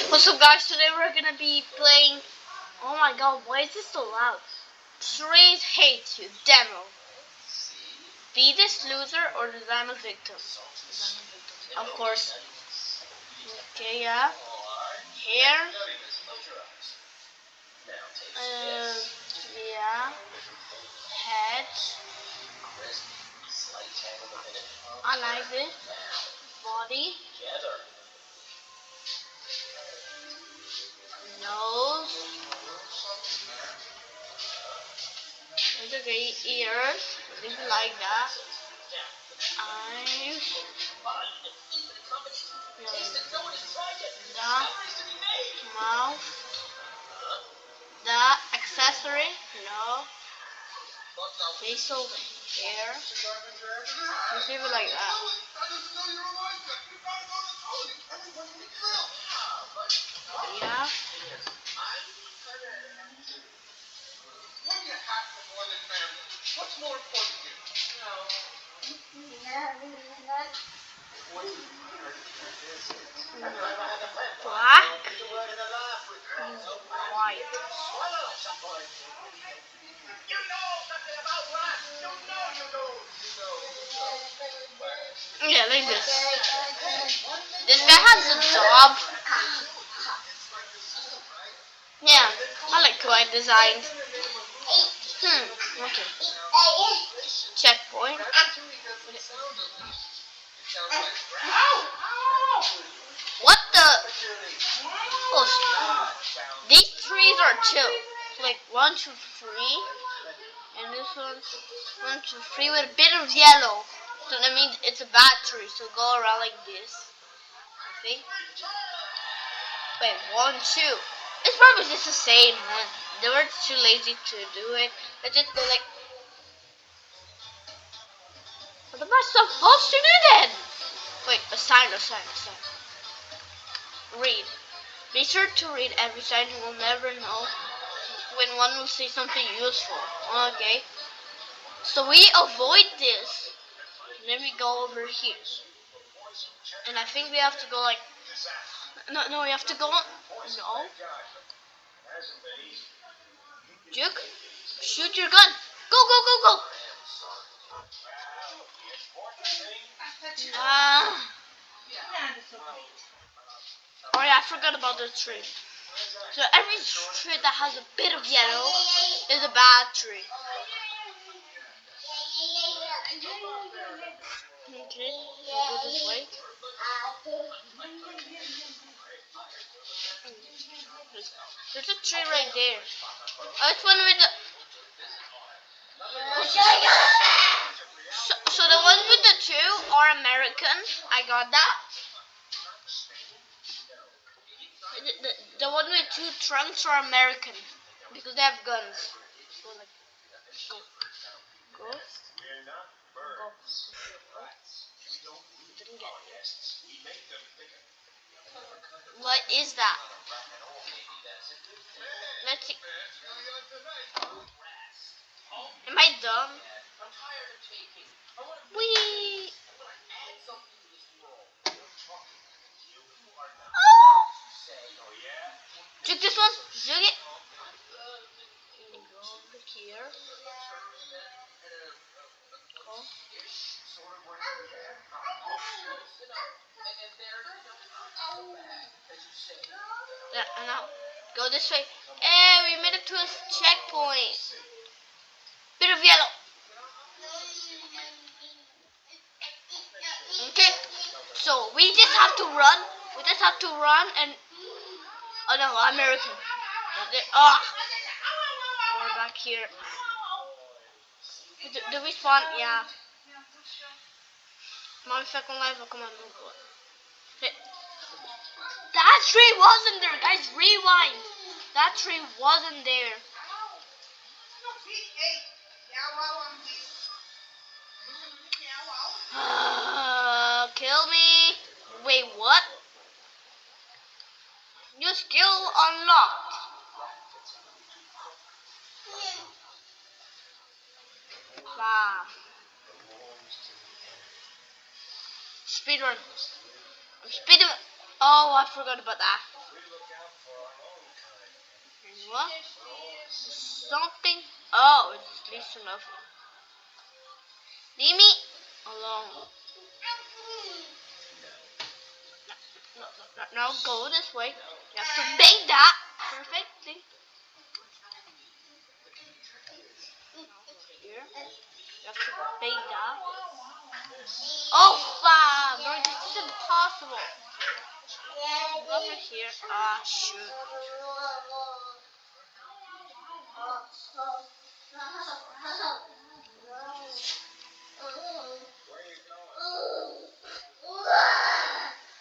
What's up, guys? Today we're gonna be playing. Oh my god, why is this so loud? Trace Hates You demo. Be this loser or the diamond victim. Of course. Okay, yeah. Here. Yeah. Head. I like this. Body. Nose. It's okay. Ears. Leave it like that. Eyes. The mouth. The accessory. No. Facial hair. Just leave it like that. Yeah. What's more important to you? Black. White. Yeah, like this. This guy has a job. Yeah, I like white designs. Okay. Checkpoint. What the? Oh, these trees are chill. Like 1, 2, 3, and this one's 1, 2, 3 with a bit of yellow. So that means it's a bad tree. So go around like this. I think. Wait, 1, 2. It's probably just the same one. They were too lazy to do it. Let's just go like. What am I supposed to do then? Wait, a sign. Read. Be sure to read every sign. You will never know when one will say something useful. Okay. So we avoid this. Then we go over here. And I think we have to go like. No, we have to go on. No. Juke, shoot your gun. Go. Oh yeah, I forgot about the tree. So every tree that has a bit of yellow is a bad tree. Okay, we'll go this way. There's a tree right there. Oh, it's one with the... So the ones with the 2 are American. I got that. The one with 2 trunks are American because they have guns. So like, go. Didn't get it. What is that? Let's see. Am I dumb? Wee. Oh! Juke this one. Juke it. Go over here. Go. Yeah, and now go this way. Hey, we made it to a checkpoint. Bit of yellow. Okay, so we just have to run. And oh no, American. We're back here. Do we spawn? Yeah. Mom, second life. Come on, move on. That tree wasn't there, guys. Rewind. That tree wasn't there. Kill me. Wait, what? New skill unlocked. Speedrun. I'm speedrun. Oh, I forgot about that. What? Something. Oh, it's least enough. Leave me alone. Now go this way. You have to bait that perfectly. Here. You have to bait that. Oh, fuck! Bro, this is impossible. Go over here. Ah, shoot.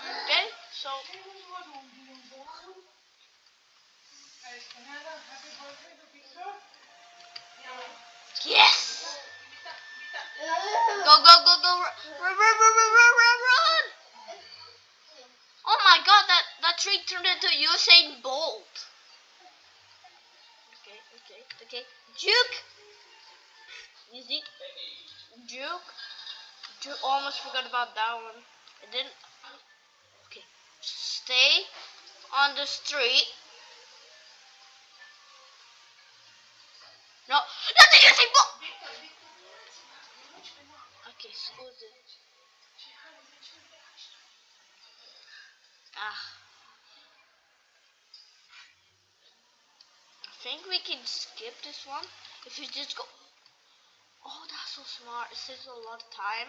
Okay, so. Yes! Go, go, go, go! Run! Oh my god, that tree turned into Usain Bolt. Okay. Juke! Easy. Juke. Almost forgot about that one. I didn't. Okay. Stay on the street. No. Not the Usain Bolt! Okay, excuse it. I think we can skip this one if you just go. Oh, that's so smart. It saves a lot of time.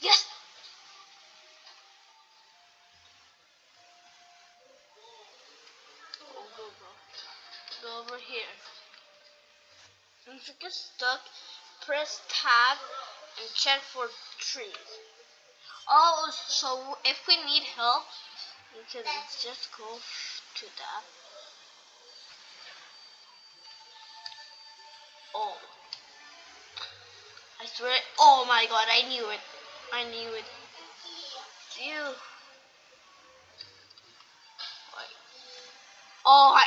Yes! Go over here. And if you get stuck, press tab and check for trees. Oh, so if we need help, we can just go to that. Oh, I swear. Oh my god, I knew it. Phew. Oh,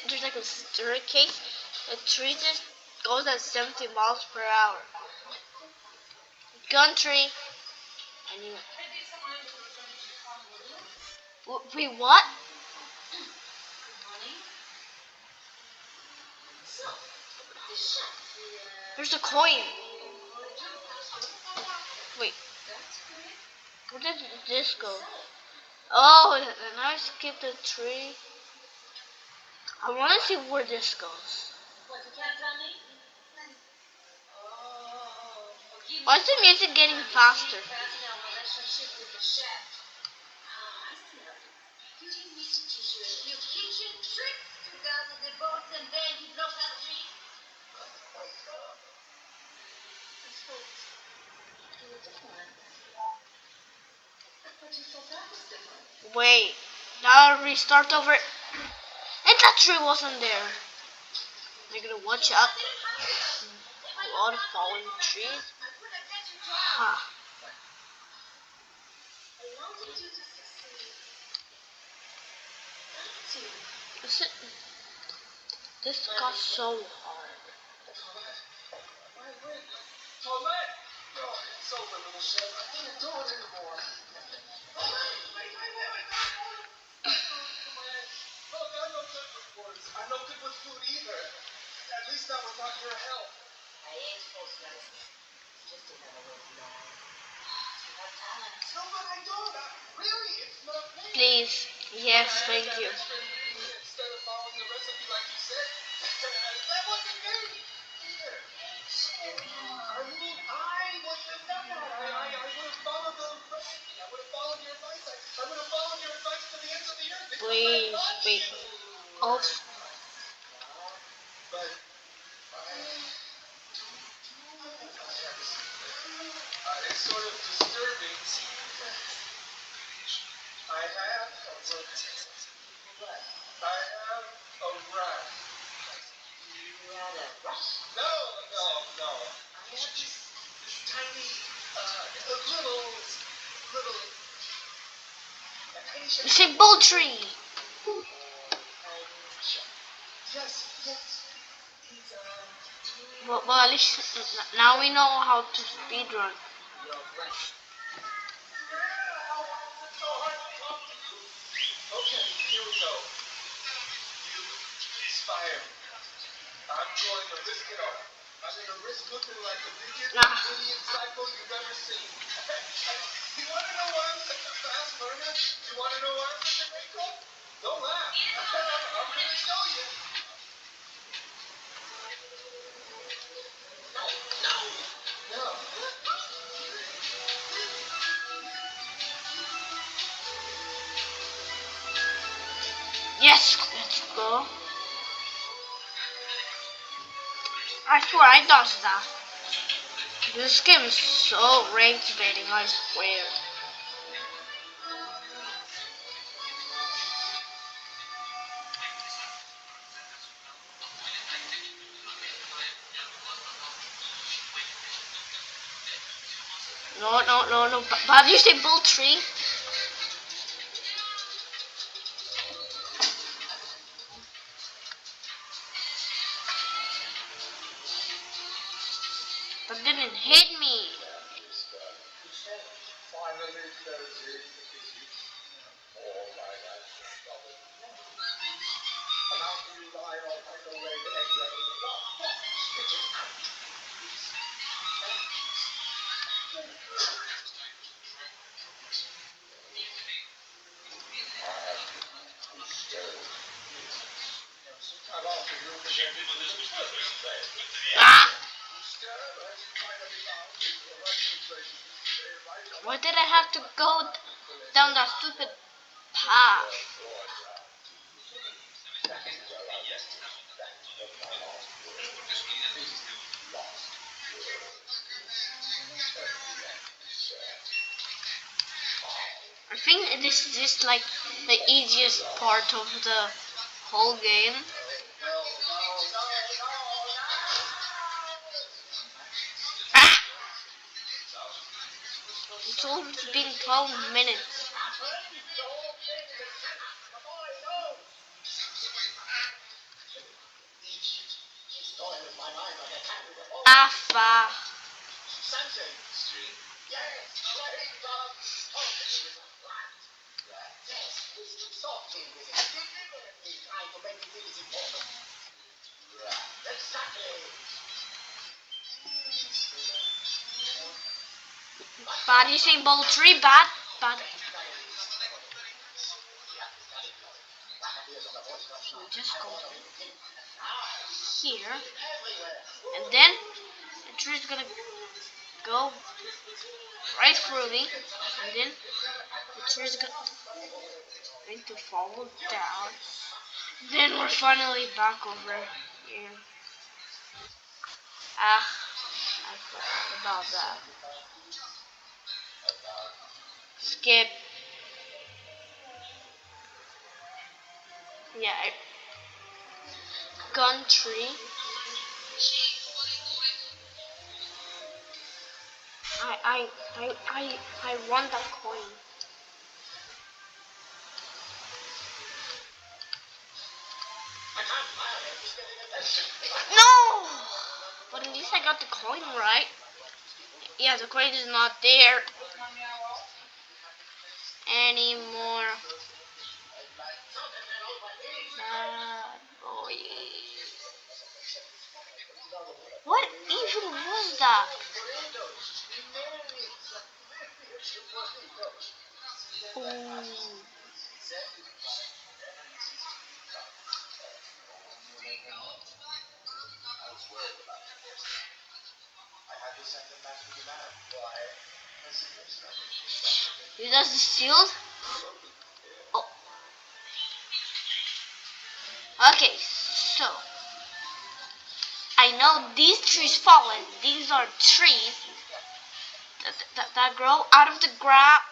there's like a staircase. The tree just goes at 70 miles per hour. Country. I knew it. Wait, what? There's a coin. Wait, where did this go? Oh, and I skipped the tree. I want to see where this goes. Why is the music getting faster? Wait, now I'll restart over. And that tree wasn't there. You're gonna watch out. A lot of falling trees. Huh. This got so hard. I'm no good with food either. At least not without your help. I ain't supposed to. Just another way to die. No, but I don't. Really, it's not me. Please. Yes, thank you. Instead of following the recipe like you said, that wasn't me. Either. I mean, I wouldn't have done that. I would have followed the recipe. I would have followed your advice. I would have followed your advice to the ends of the earth. Please, wait. Oh. But it's sort of disturbing. I have a rat. You had a rat? No. I have this tiny, little. It's a bull tree. But at least now we know how to speedrun. Ah. Yes, let's go. I swear I dodged that. This game is so rank baiting, I swear. No. But you say bull tree? That didn't hit me. Ah! Why did I have to go down that stupid path? I think this is just like the easiest part of the whole game. Ah! It's almost been 12 minutes. Alpha. Bad, you saying ball three? Bad, bad. So just go here, and then the tree's gonna go right through me, and then the tree's going to fall down. Then we're finally back over here. Ah, I forgot about that. Skip. Yeah, gun tree. I want that coin. No! But at least I got the coin right. Yeah, the coin is not there anymore. Bad boy. What even was that? Ooh. Is that the shield? Oh, okay. So I know these trees fallen. These are trees that grow out of the ground.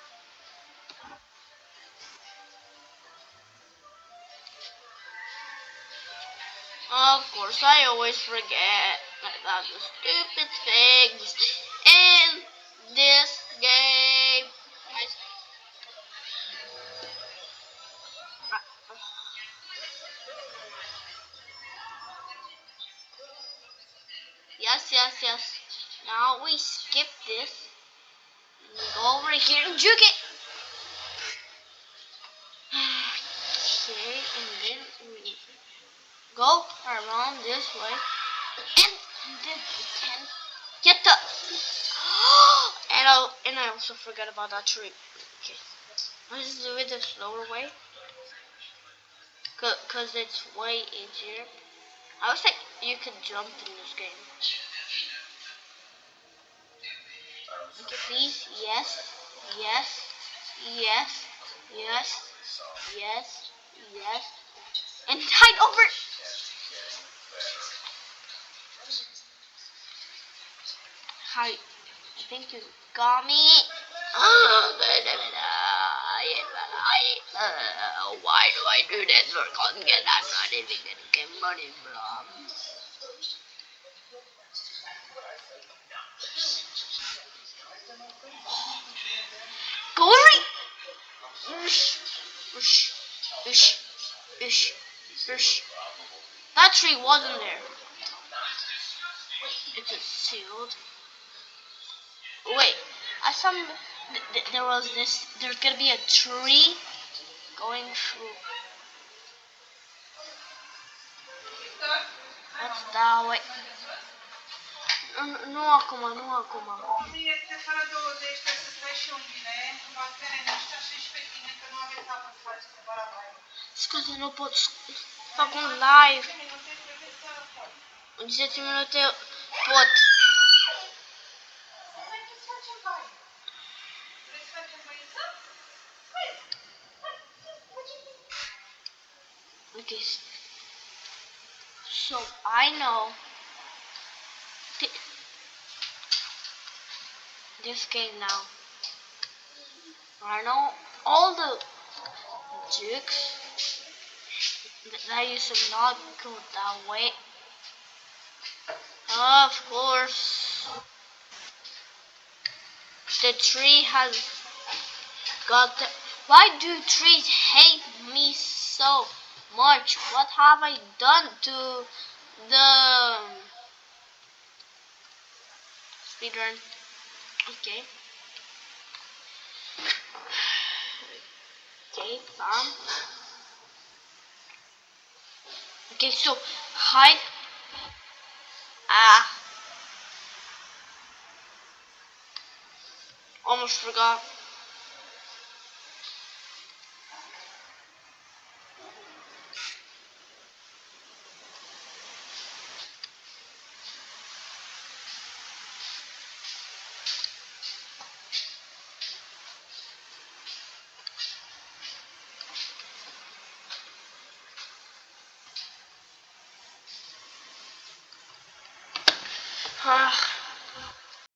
Of course, I always forget about the stupid things in this game. Yes. Now we skip this. And we go over here and juke it. Okay, and then we go around this way. And then we can get the... and I also forgot about that tree. Okay. Let's do it the slower way. Cause it's way easier. I was like, you could jump in this game. Okay, please. Yes. And tide over. Hi. I think you got me. Why do I do this for content? I'm not even getting money from. Go right. Ush. That tree wasn't there. It's a sealed. Wait, I saw there was this. There's gonna be a tree going through. What's that? Wait. Nu acum. Nu este fără 20, trebuie să treci și un bilet, va fi ăștia și pe tine, că nu aveți apă să faci cumpărarea. Scuze, nu pot fac un live. În 10 minute pot. Okay. So I know this game now. I know all the jukes that used to not go that way. Of course, the tree has got the... Why do trees hate me so much? What have I done to the speedrun? Okay. Okay, farm. Okay, so hide. Almost forgot.